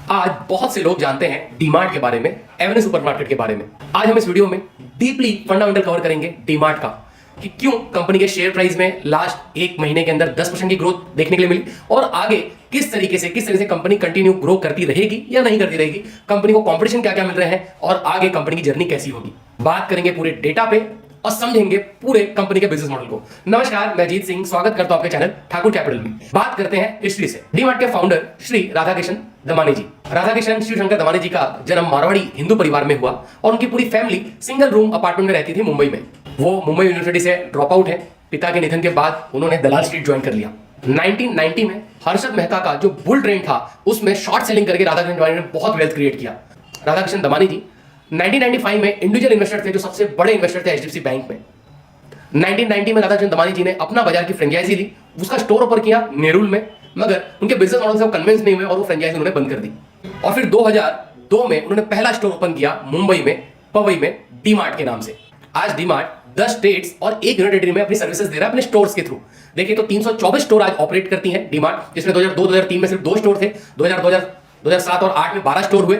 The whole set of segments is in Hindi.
आज बहुत से लोग जानते हैं डीमार्ट के बारे में, एवेन्यू सुपरमार्केट के बारे में। आज हम इस वीडियो में डीपली फंडामेंटल कवर करेंगे डीमार्ट का कि क्यों कंपनी के शेयर प्राइस में लास्ट एक महीने के अंदर 10% की ग्रोथ देखने के लिए मिली और आगे किस तरीके से कंपनी कंटिन्यू ग्रो करती रहेगी या नहीं करती रहेगी, कंपनी को कंपटीशन क्या क्या मिल रहे हैं और आगे कंपनी की जर्नी कैसी होगी। बात करेंगे पूरे डेटा पे और समझेंगे पूरे कंपनी के बिजनेस मॉडल को। नमस्कार, मैं जीत सिंह स्वागत करता हूं आपके चैनल ठाकुर कैपिटल में। बात करते हैं हिस्ट्री से। डीमार्ट के फाउंडर श्री राधाकिशन दमानी जी। राधाकिशन शिवशंकर दमानी जी का जन्म मारवाड़ी हिंदू परिवार में हुआ और उनकी पूरी फैमिली सिंगल रूम अपार्टमेंट में रहती थी मुंबई में। वो मुंबई यूनिवर्सिटी से ड्रॉप आउट है। पिता के निधन के बाद उन्होंने दलाल स्ट्रीट ज्वाइन कर लिया। 1990 में हर्षद मेहता का जो बुल ट्रेंड था उसमें शॉर्ट सेलिंग करके राधाकिशन दमानी ने बहुत वेल्थ क्रिएट किया। राधाकिशन दमानी जी 1995 में इंडिविजुअल इन्वेस्टर थे, जो सबसे बड़े इन्वेस्टर थे एचडीएफसी बैंक में। 1990 में राधाकिशन दमानी जी ने अपना बाजार की फ्रेंचाइजी ली, उसका स्टोर ओपन किया नेरुल में, मगर उनके बिजनेस मॉडल से वो कन्विंस नहीं हुए और वो फ्रेंचाइजी उन्होंने बंद कर दी। और फिर 2002 में उन्होंने पहला स्टोर ओपन किया मुंबई में, पवई में, डीमार्ट के नाम से। आज डीमार्ट 10 स्टेट्स और एक यूनिट टेरिटरी में अपनी सर्विसेज दे रहा है अपने स्टोर्स के थ्रू। देखिए तो 324 स्टोर आज ऑपरेट करती हैं डीमार्ट, जिसमें 2002-2003 में सिर्फ 2 स्टोर थे, 2007 और 8 में 12 स्टोर हुए,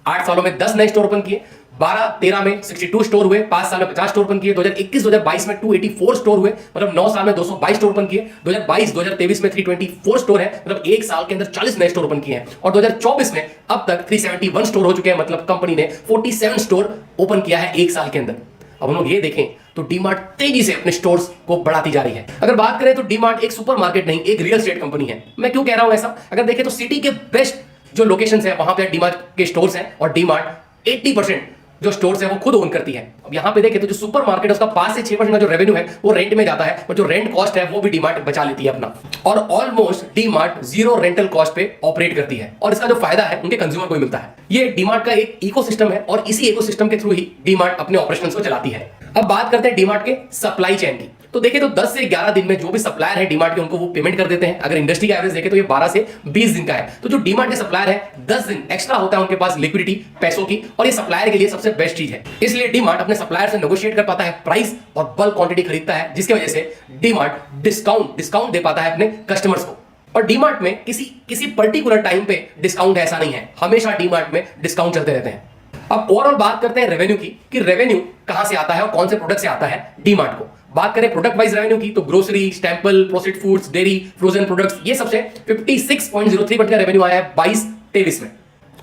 8 सालों में 10 नए स्टोर ओपन किए, 12-13 में 62 स्टोर हुए, 5 साल में 50 स्टोर ओपन किए, 2021-2022 में 284 स्टोर हुए, मतलब 9 साल में 222 स्टोर ओपन किए, 2022-2023 में 324 स्टोर है, मतलब एक साल के अंदर 40 नए स्टोर ओपन किए हैं, और 2024 में अब तक 371 स्टोर हो चुके हैं, मतलब कंपनी ने 47 स्टोर ओपन किया है एक साल के अंदर। अब हम लोग ये देखें तो डीमार्ट तेजी से अपने स्टोर्स को बढ़ाती जा रही है। अगर बात करें तो डीमार्ट एक सुपरमार्केट नहीं, एक रियल एस्टेट कंपनी है। मैं क्यों कह रहा हूं ऐसा? अगर देखें तो सिटी के बेस्ट जो लोकेशंस है वहां पे डीमार्ट के स्टोर्स हैं और डीमार्ट 80% जो स्टोर्स है वो खुद ओन करती है। अब यहां पे देखें तो जो सुपरमार्केट है उसका 5 से 6% का जो रेवेन्यू है वो रेंट में जाता है और जो रेंट कॉस्ट है वो भी डीमार्ट बचा लेती है अपना, और ऑलमोस्ट डीमार्ट 0 रेंटल कॉस्ट पे ऑपरेट करती है। और इसका जो फायदा है उनके कंज्यूमर को ही मिलता है। ये डीमार्ट का एक इकोसिस्टम है और इसी इकोसिस्टम के थ्रू ही डीमार्ट अपने ऑपरेशंस को चलाती है। अब बात करते हैं डीमार्ट के सप्लाई चेन की। तो देखें तो 10 से 11 दिन में जो भी सप्लायर है डीमार्ट के उनको वो पेमेंट कर देते हैं। अगर इंडस्ट्री का एवरेज देखें तो ये 12 से 20 दिन का है। तो जो डीमार्ट के सप्लायर है 10 दिन एक्स्ट्रा होता है उनके पास लिक्विडिटी पैसों की, और ये सप्लायर के लिए सबसे बेस्ट चीज है। इसलिए डीमार्ट अपने सप्लायर से नेगोशिएट कर पाता है प्राइस और बल्क क्वांटिटी खरीदता है, जिसकी वजह से डीमार्ट डिस्काउंट दे पाता है अपने कस्टमर्स को। और डीमार्ट में किसी पर्टिकुलर टाइम पे डिस्काउंट ऐसा नहीं है, हमेशा डीमार्ट में डिस्काउंट चलते रहते हैं। अब ओवरऑल बात करते हैं रेवेन्यू की कि रेवेन्यू कहां से आता है और कौन से प्रोडक्ट से आता है डीमार्ट को। बात करें प्रोडक्ट वाइज रेवेन्यू की तो grocery, staples, processed foods, dairy, frozen products, ये सबसे 56.03% का रेवेन्यू आया है 22-23 में।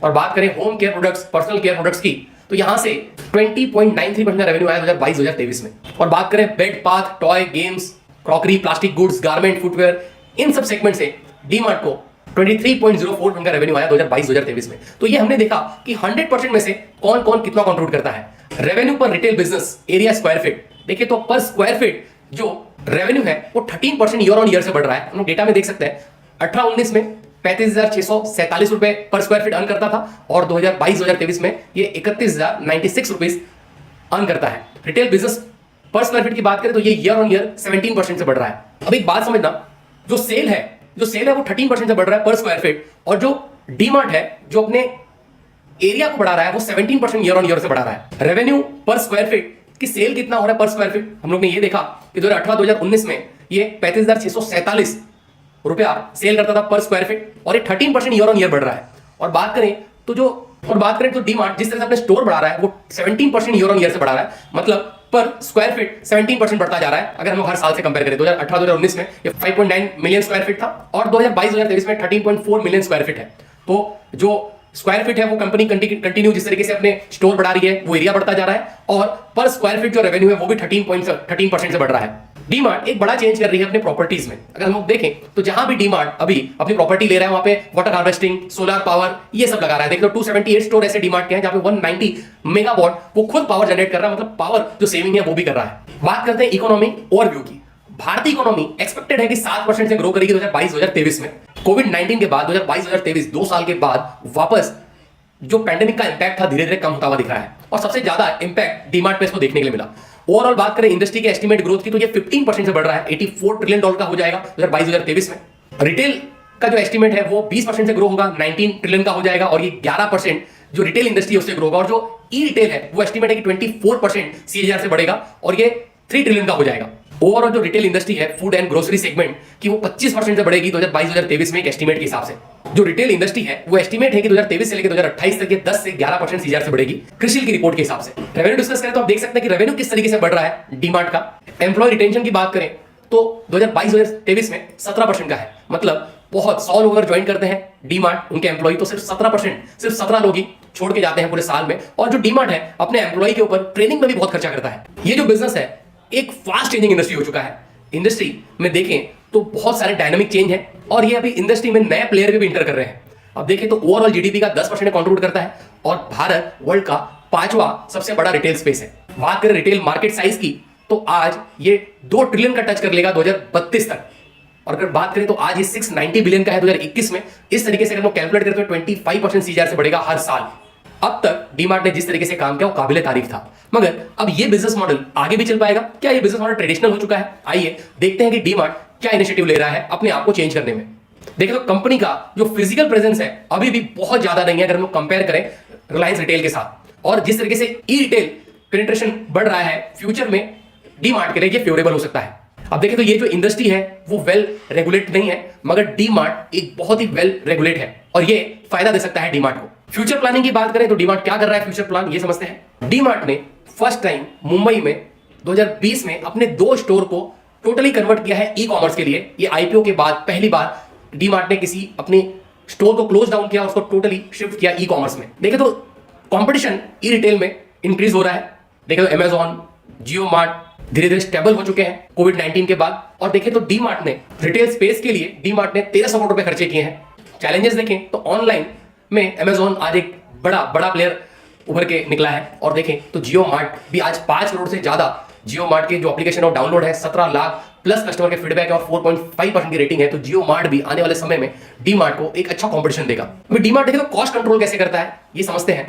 और बात करें home care products, personal care products की तो यहां से 20.93% का रेवेन्यू आया 2022-2023 में। और बात करें bed, bath, toy, games, crockery, plastic goods, garment, footwear, इन सब सेगमेंट से डीमार्ट को 23.04% का रेवेन्यू आया 2022-2023 में। तो ये हमने देखा कि 100% में से कौन कौन कितना कंट्रीब्यूट करता है। रेवेन्यू पर retail business area square feet, देखिए तो पर स्क्वायर फीट जो रेवेन्यू है वो 13% ईयर ऑन ईयर से बढ़ रहा है। हम लोग डेटा में देख सकते हैं 18-19 में 35,647 रुपए पर स्क्वायर फीट अर्न करता था और 2022-2023 में ये 31,096 रुपीज अर्न करता है। रिटेल बिजनेस पर स्क्वायर फीट की बात करें तो ये ईयर ऑन ईयर 17% से बढ़ रहा है। अब एक बात समझना, जो सेल है वो 13% से बढ़ रहा है पर स्क्वायर फीट, और जो डीमार्ट है जो अपने एरिया को बढ़ा रहा है वो 17% ईयर ऑन ईयर से बढ़ा रहा है। रेवेन्यू पर स्क्वायर फीट कि सेल कितना हो रहा है पर स्क्वायर फीट, हम लोग ने ये देखा कि 2018-2019 में ये 35,647 रुपया सेल करता था पर स्क्वायर फीट और ये 13% ईयर ऑन ईयर बढ़ रहा है। और बात करें तो डीमार्ट जिस तरह से अपने स्टोर बढ़ा रहा है वो 17% ईयर ऑन ईयर से बढ़ा रहा है, मतलब पर स्क्वायर फीट 17% बढ़ता जा रहा है। अगर हम लोग हर साल से कंपेयर करें 2018-2019 में ये 5.9 मिलियन स्क्वायर फीट था और 2022-2023 में 13.4 मिलियन स्क्वायर फीट है। तो जो स्क्वायर फीट है वो कंपनी कंटिन्यू जिस तरीके से अपने स्टोर बढ़ा रही है वो एरिया बढ़ता जा रहा है, और पर स्क्वायर फीट जो रेवेन्यू है वो भी 13% से बढ़ रहा है। डीमार्ट एक बड़ा चेंज कर रही है अपने प्रॉपर्टीज में। अगर हम लोग देखें तो जहां भी डीमार्ट अभी अपनी प्रॉपर्टी ले रहा है वहां पे वाटर हार्वेस्टिंग, सोलर पावर, ये सब लगा रहा है। देख लो 278 स्टोर ऐसे डीमार्ट के हैं जहां पे 190 मेगावाट वो खुद पावर जनरेट कर रहा है, मतलब पावर जो सेविंग है वो भी कर रहा है। बात करते हैं इकोनॉमी ओवरव्यू की। भारतीय इकोनॉमी एक्सपेक्टेड है कि 7% से ग्रो करेगी 2022-2023 में। कोविड-19 के बाद 2022-2023 2 साल के बाद वापस जो पैंडेमिक का इंपैक्ट था धीरे धीरे कम होता हुआ दिख रहा है, और सबसे ज्यादा इंपैक्ट डीमार्ट पे इसको देखने के लिए मिला। ओवरऑल बात करें इंडस्ट्री के एस्टीमेट ग्रोथ की तो ये 15% से बढ़ रहा है, $84 ट्रिलियन का हो जाएगा 2022-2023 में। रिटेल का जो एस्टीमेट है वो 20% से ग्रो होगा, 19 ट्रिलियन का हो जाएगा, और ये 11% जो रिटेल इंडस्ट्री है उससे ग्रो होगा। और जो ई रिटेल है वो एस्टीमेट है कि 24% CAGR से बढ़ेगा और ये 3 ट्रिलियन का हो जाएगा। ओवरऑल जो रिटेल इंडस्ट्री है फूड एंड ग्रोसरी सेगमेंट की वो 25% से बढ़ेगी 2022-2023 में एक एस्टीमेट के हिसाब से। जो रिटेल इंडस्ट्री है वो एस्टीमेट है कि 2023 से लेकर 2028 तक ये 10 से 11% सीजीआर से बढ़ेगी क्रिसिल की रिपोर्ट के हिसाब से। रेवेन्यू डिस्कस करें तो आप देख सकते हैं कि रेवेन्यू किस तरीके से बढ़ रहा है डीमार्ट का। एम्प्लॉय रिटेंशन की बात करें तो 2022-2023 में 17% का है, मतलब बहुत 100 लोग अगर ज्वाइन करते हैं डीमार्ट उनके एम्प्लॉय तो सिर्फ 17%, सिर्फ 17 लोग ही छोड़ के जाते हैं पूरे साल में। और जो डीमार्ट है अपने एम्प्लॉय के ऊपर ट्रेनिंग में भी बहुत खर्चा करता है। ये जो बिजनेस है एक फास्ट चेंजिंग इंडस्ट्री हो चुका है। इंडस्ट्री में देखें तो बहुत सारे डायनामिक चेंज है और ये अभी इंडस्ट्री में नए प्लेयर भी इंटर कर रहे हैं। अब देखें तो ओवरऑल जीडीपी का 10% कंट्रीब्यूट करता है और भारत वर्ल्ड का 5वां सबसे बड़ा रिटेल स्पेस है। बात करें रिटेल मार्केट साइज की तो आज ये 2 ट्रिलियन का टच कर लेगा 2032 तक। और अगर बात करें तो आज ये 690 बिलियन का है 2021 में। इस तरीके से अगर हम कैलकुलेट करें तो 25% सीजीआर से बढ़ेगा हर साल। अब तक डीमार्ट ने जिस तरीके से काम किया वो काबिले तारीफ था, मगर अब ये बिजनेस मॉडल आगे भी चल पाएगा क्या? ये बिजनेस मॉडल ट्रेडिशनल हो चुका है? आइए देखते हैं कि डीमार्ट क्या इनिशिएटिव ले रहा है अपने आप को चेंज करने में। देखिए तो कंपनी का जो फिजिकल प्रेजेंस है अभी भी बहुत ज्यादा नहीं है अगर हम कंपेयर करें रिलायंस रिटेल के साथ। और जिस तरीके से ई रिटेल पेनिट्रेशन बढ़ रहा है फ्यूचर में डीमार्ट के लिए ये फेवरेबल हो सकता है। अब देखें तो ये जो इंडस्ट्री है वो वेल रेगुलेट नहीं है, मगर डीमार्ट एक बहुत ही वेल रेगुलेट है और ये फायदा दे सकता है डीमार्ट को। फ्यूचर प्लानिंग की बात करें तो डीमार्ट क्या कर रहा है फ्यूचर प्लान ये समझते हैं। डीमार्ट ने फर्स्ट टाइम मुंबई में 2020 में अपने 2 स्टोर को टोटली कन्वर्ट किया है ई कॉमर्स के लिए। ये आईपीओ के बाद पहली बार डीमार्ट ने किसी अपने स्टोर को क्लोज डाउन किया, उसको टोटली शिफ्ट किया ई कॉमर्स में। देखें तो कंपटीशन ई रिटेल में इंक्रीज हो रहा है। देखें तो अमेजॉन, जियो मार्ट धीरे धीरे स्टेबल हो चुके हैं कोविड-19 के बाद। और देखें तो डीमार्ट ने रिटेल स्पेस के लिए डीमार्ट ने 1300 करोड़ रुपए खर्चे किए हैं। चैलेंजेस देखें तो ऑनलाइन में अमेजॉन आज एक बड़ा प्लेयर उभर के निकला है। और देखें तो जियो मार्ट भी आज 5 करोड़ से ज्यादा जियो मार्ट के जो एप्लीकेशन और डाउनलोड है 17 लाख प्लस कस्टमर के फीडबैक है और 4.5% की रेटिंग है। तो जियो मार्ट भी आने वाले समय में डीमार्ट को एक अच्छा कंपटीशन देगा। डीमार्ट देखें तो कॉस्ट कंट्रोल कैसे करता है ये समझते हैं।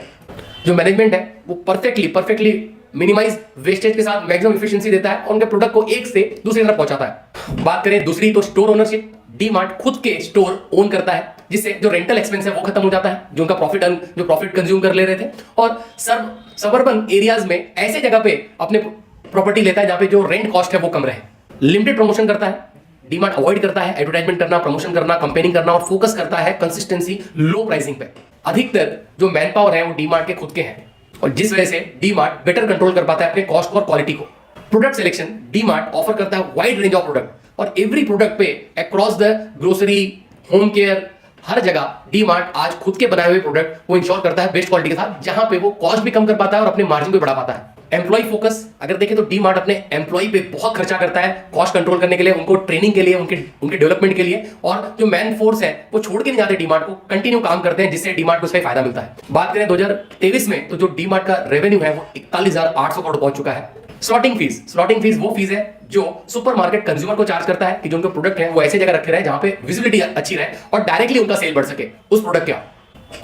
जो मैनेजमेंट है वो परफेक्टली मिनिमाइज वेस्टेज के साथ मैक्सिमम एफिशिएंसी देता है और उनके प्रोडक्ट को एक से दूसरी तरफ पहुंचाता है। बात करें दूसरी तो स्टोर ओनरशिप, डीमार्ट खुद के स्टोर ओन करता है जिससे जो रेंटल एक्सपेंस है वो खत्म हो जाता है, जो उनका प्रॉफिट कंज्यूम कर ले रहे थे। और सबर्बन एरियाज में ऐसे जगह पे अपने प्रॉपर्टी लेता है जहां पे जो रेंट कॉस्ट है वो कम रहे। लिमिटेड प्रमोशन करता है डीमार्ट, अवॉइड करता है एडवर्टाइजमेंट करना, प्रमोशन करना, कंपेयरिंग करना और फोकस करता है कंसिस्टेंसी लो प्राइसिंग पे। अधिकतर जो मैन पावर है वो डीमार्ट के खुद के हैं और जिस वजह से डीमार्ट बेटर कंट्रोल कर पाता है अपने कॉस्ट और क्वालिटी को। प्रोडक्ट सिलेक्शन डीमार्ट ऑफर करता है वाइड रेंज ऑफ प्रोडक्ट और एवरी प्रोडक्ट पे across the grocery, home care, हर जगह डीमार्ट आज खुद के बनाए हुए प्रोडक्ट वो इंश्योर करता है बेस्ट क्वालिटी के साथ, जहां पे वो कॉस्ट भी कम कर पाता है और अपने मार्जिन भी बढ़ा पाता है। एम्प्लॉय फोकस अगर देखें तो डीमार्ट अपने एम्प्लॉय पे बहुत खर्चा करता है कॉस्ट कंट्रोल करने के लिए, उनको ट्रेनिंग के लिए, उनके डेवलपमेंट के लिए। और जो मैन फोर्स है वो छोड़ के नहीं जाते डीमार्ट को, कंटिन्यू काम करते हैं जिससे डीमार्ट को उसका फायदा मिलता है। बात करें 2023 में तो जो डीमार्ट का रेवेन्यू है वो 41,800 करोड़ पहुंच चुका है। स्लॉटिंग फीस वो फीस है जो सुपरमार्केट कंज्यूमर को चार्ज करता है कि जो उनके प्रोडक्ट है वो ऐसे जगह रखे रहे जहां पे विजिबिलिटी अच्छी रहे और डायरेक्टली उनका सेल बढ़ सके उस प्रोडक्ट का।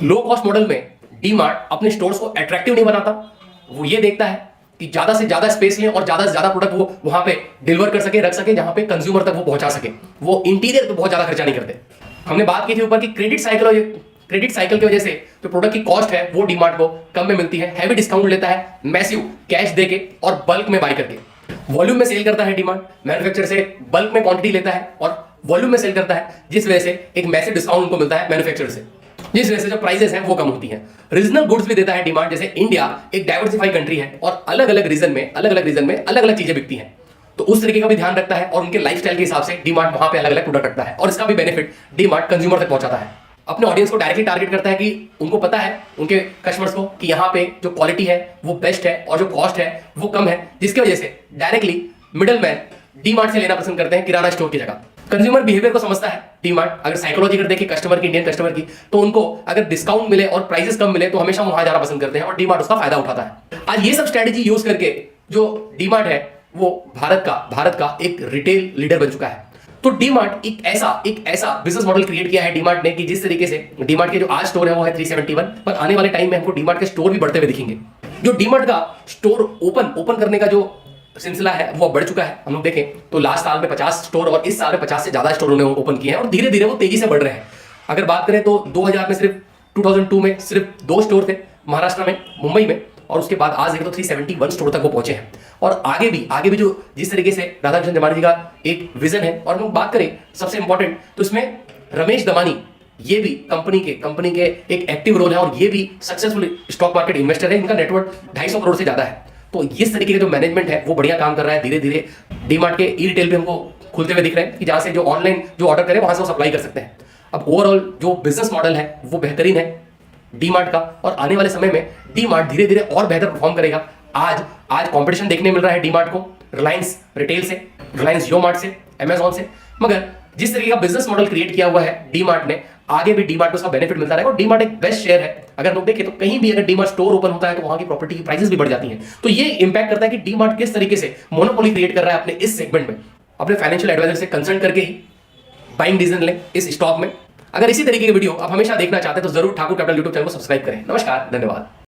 लो कॉस्ट मॉडल में डीमार्ट अपने स्टोर्स को अट्रैक्टिव नहीं बनाता, वो ये देखता है कि ज्यादा से ज्यादा स्पेस लें और ज्यादा से ज्यादा प्रोडक्ट वो वहां पे डिलीवर कर सके, रख सके जहां पे कंज्यूमर तक वो पहुंचा सके। वो इंटीरियर पे बहुत ज्यादा खर्चा नहीं करते। हमने बात की थी ऊपर की क्रेडिट साइकिल की वजह से जो प्रोडक्ट की कॉस्ट है वो डीमार्ट को कम में मिलती है, हैवी डिस्काउंट लेता है, मैसिव कैश देके और बल्क में बाय करके। वॉल्यूम में सेल करता है डीमार्ट, मैन्युफैक्चरर से बल्क में क्वांटिटी लेता है और वॉल्यूम में सेल करता है, जिस वजह से एक मैसिव डिस्काउंट उनको मिलता है मैन्युफैक्चरर से, जिस वजह से जो प्राइसेस हैं वो कम होती हैं। रीजनल गुड्स भी देता है डीमार्ट, जैसे इंडिया एक डाइवर्सिफाइड कंट्री है और अलग अलग रीजन में अलग अलग चीजें बिकती हैं, तो उस तरीके का भी ध्यान रखता है और उनके लाइफस्टाइल के हिसाब से डीमार्ट वहां पे अलग अलग प्रोडक्ट रखता है और इसका भी बेनिफिट डीमार्ट कंज्यूमर तक पहुंचाता है। अपने ऑडियंस को डायरेक्टली टारगेट करता है कि उनको पता है उनके कस्टमर्स को कि यहाँ पे जो क्वालिटी है वो बेस्ट है और जो कॉस्ट है वो कम है, जिसकी वजह से डायरेक्टली मिडल मैन डीमार्ट से लेना पसंद करते हैं किराना स्टोर की जगह। कंज्यूमर बिहेवियर को समझता है डीमार्ट। अगर साइकोलॉजी कर देखें कस्टमर की, इंडियन कस्टमर की, तो उनको अगर डिस्काउंट मिले और प्राइसेस कम मिले तो हमेशा वहां जाना पसंद करते हैं और डीमार्ट उसका फायदा उठाता है। आज ये सब स्ट्रेटेजी यूज करके जो डीमार्ट है वो भारत का एक रिटेल लीडर बन चुका है। तो डीमार्ट एक ऐसा बिजनेस मॉडल क्रिएट किया है डीमार्ट ने कि जिस तरीके से डीमार्ट के जो आज स्टोर है वो है 371, पर आने वाले टाइम में हमको डीमार्ट के स्टोर भी बढ़ते हुए दिखेंगे। जो डीमार्ट का स्टोर ओपन करने का जो सिलसिला है वो बढ़ चुका है। हम लोग देखें तो लास्ट साल में 50 स्टोर और इस साल में 50 से ज्यादा स्टोर उन्होंने ओपन किए हैं और धीरे धीरे वो तेजी से बढ़ रहे हैं। अगर बात करें तो 2002 में सिर्फ 2 स्टोर थे महाराष्ट्र में, मुंबई में, और उसके बाद आज देखें तो 371 स्टोर तक वो पहुंचे हैं। और आगे भी जो जिस तरीके से राधाकृष्ण दमानी जी का एक विजन है, और हम बात करें सबसे इंपॉर्टेंट तो इसमें रमेश दमानी ये भी कंपनी के एक एक्टिव रोल है, और ये भी सक्सेसफुल स्टॉक मार्केट इन्वेस्टर है। इनका नेटवर्क 250 करोड़ से ज्यादा है। तो इस तरीके का जो मैनेजमेंट है वो बढ़िया काम कर रहा है। धीरे धीरे डीमार्ट के ई रिटेल भी हमको खुलते हुए दिख रहे हैं कि जहां से जो ऑनलाइन जो ऑर्डर करें वहां से वो सप्लाई कर सकते हैं। अब ओवरऑल जो बिजनेस मॉडल है वो बेहतरीन है डीमार्ट का, और आने वाले समय में डीमार्ट धीरे धीरे और बेहतर परफॉर्म करेगा। आज कंपटीशन देखने मिल रहा है डीमार्ट को रिलायंस रिटेल से, रिलायंस जियो मार्ट से, अमेजॉन से, मगर जिस तरीके का बिजनेस मॉडल क्रिएट किया हुआ है डीमार्ट ने, आगे भी डीमार्ट को उसका बेनिफिट मिलता रहेगा। और डीमार्ट एक बेस्ट शेयर है। अगर लोग देखें तो कहीं भी अगर डीमार्ट स्टोर ओपन होता है तो वहां की प्रॉपर्टी की प्राइसेस भी बढ़ जाती हैं। तो ये इंपैक्ट करता है कि डीमार्ट किस तरीके से मोनोपोली क्रिएट कर रहा है अपने इस सेगमेंट में। अपने फाइनेंशियल एडवाइजर से कंसल्ट करके ही बाइंग डिसीजन लें इस स्टॉक में। अगर इसी तरीके के वीडियो आप हमेशा देखना चाहते हैं तो जरूर ठाकुर कैपिटल यूट्यूब चैनल को सब्सक्राइब करें। नमस्कार, धन्यवाद।